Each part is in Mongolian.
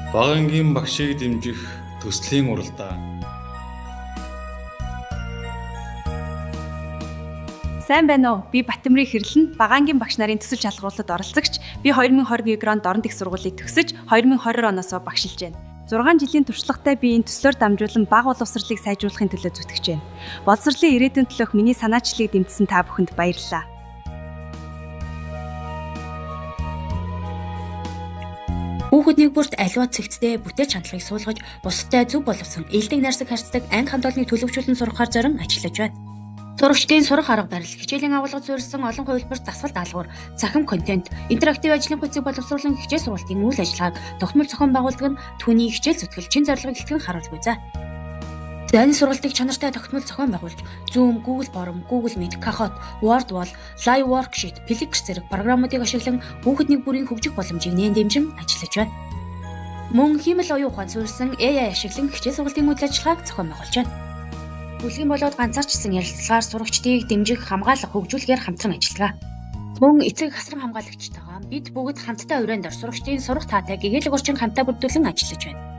Багангийн багшийг дэмжих төслийн уралдаан. Сайн байна уу? Би Батмирын Хэрлэн, Багангийн багш нарын төсөл шалгуулалтад оролцогч. Би 2022 онд их сургуулийг төгсөж 2020 оноос багшилж байна. 6 жилийн туршлагатай би энэ төслөөр дамжуулан бага боловсролыг сайжруулахын төлөө зүтгэж байна. Боловсролын ирээдүйн төлөөх миний санаачлалыг дэмжсэн та бүхэнд баярлалаа. Хүүхэд нэг бүрт аливаа цэгцтэй бүтээл чандлыг суулгаж, бусдтай зөв боловсон, элдэг найрсаг харьцдаг анги хамт олныг төлөвшүүлэн сургахаар зорин ажиллаж байна. Сурагчдын сурах арга барил, хичээлийн агуулгад суурилсан олон хувилбарт дасгал даалгавар, цахим контент, интерактив ажлын хөтөлбөрийг боловсруулан хичээл сургалтын үйл ажиллагааг тогтмол зохион байгуулдаг нь түүний хичээл зүтгэл чин зорилгыг илтгэн харуулж буй. Зайны сургалтыг чанартай тогтмол зохион байгуулж, Zoom, Google Forum, Google Meet, Kahoot, Wordwall, Live Worksheet, Plex зэрэг програмуудыг ашиглан хүүхэд нэг бүрийн хөгжих боломжийг нээн дэмжин ажиллаж байна. Мөн хиймэл оюун ухаанд суурилсан AI ашиглан хичээл сургалтын үйл ажиллагааг зохион байгуулж байна. Бүлгийн болоод ганцаарчсан ярилцлагаар сурагчдыг дэмжих, хамгаалах, хөгжүүлэхээр хамтран ажиллагаа. Мөн эцэг хасран хамгаалагчтайгаа бид бүгд хамтдаа урайнд ор сурагчдын сурах таатай гэгээлэг орчин хамтаа бүрдүүлэн ажиллаж байна.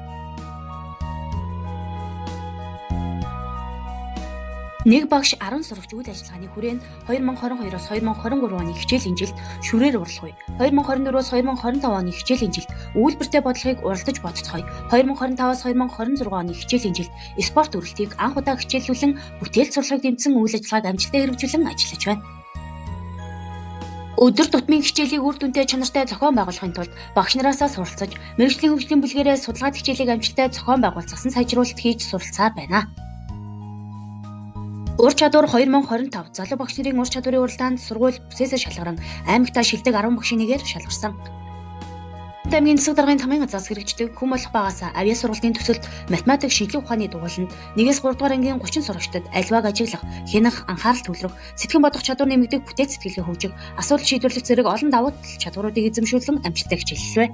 Нэг багш 10 сурагч үйл ажиллагааны хүрээнд 2022-оос 2023 оны хичээлийн жилд шүрээр уралгав. 2024-оос 2025 оны хичээлийн жилд үйлбэртэй бодлогыг уралдаж бодцгоё. 2025-оос 2026 оны хичээлийн жилд спорт үрэлтийг анх удаа хичээллүүлэн бүтээл сурлагыг дэмжсэн үйл ажиллагааг амжилттай хэрэгжүүлэн ажиллаж байна. Өдөр тутмын хичээлийг үр дүнтэй чанартай зохион байгуулахын тулд багш нараасаа суралцаж, мэргэжлийн хөгжлийн бүлгээрээ судалгаад хичээлийг амжилттай зохион байгуулсан сайжруулалт хийж суралцаар байна. Ур чадвар 2025 залуу багш нарын ур чадварын уралдаанд сургууль бүсээсээ шалгаран аймагтаа шилдэг 10 багшийн нэгээр шалгарсан. Аймгийн засаг даргын тамгын газраас хэрэгждэг хүм болох багаас авьяа сургалтын төсөлд математик шинжилгээ ухааны дугууланд 1-ээс 3 дугаар ангийн 30 сурагчдад аливааг ажиглах, хянах, анхаарал төвлөрөх, сэтгэн бодох чадвар нэмэгдэх, бүтээл сэтгэлгээ хөгжих, асуудал шийдвэрлэх зэрэг олон давуу тал чадваруудыг эзэмшүүлэн амжилттай хичээллэв.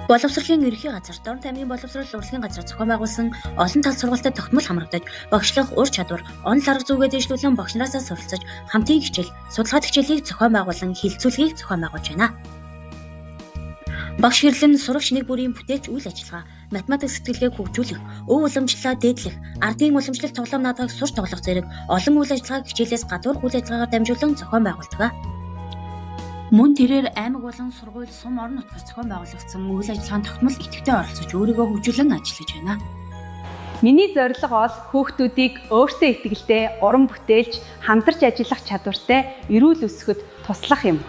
Боловсролын ерөнхий газар, Дорнот аймгийн боловсрол урлагийн газар зохион байгуулсан олон тал сургалтад тогтмол хамрагдаж, багшлах ур чадвар, онол арга зүйгээ дэвшлүүлэн багш нараасаа суралцаж, хамтын хичээл, судалгаад хичээлийг зохион байгуулан хилцүүлгийг зохион байгуулж байна. Багш Хэрлэн сурагч нэг бүрийн бүтээч үйл ажиллагаа, математик сэтгэлгээг хөгжүүлэх, өв уламжлалаа дээдлэх, ардын уламжлалт тоглоом наадгыг сурч тоглох зэрэг олон үйл ажиллагааг хичээлээс гадуур үйл ажиллагаагаар дамжуулан зохион байгуулдаг. Мөн тэрээр аймаг болон сургууль сум орон нутгаас зохион байгуулагдсан үйл ажиллагаанд тогтмол идэвхтэй оролцож өөрийгөө хөгжүүлэн ажиллаж байна. Миний зорилго бол хүүхдүүдийг өөртөө итгэлтэй, уран бүтээлч, хамтарч ажиллах чадвартай, эрүүл өсгөхөд туслах юм.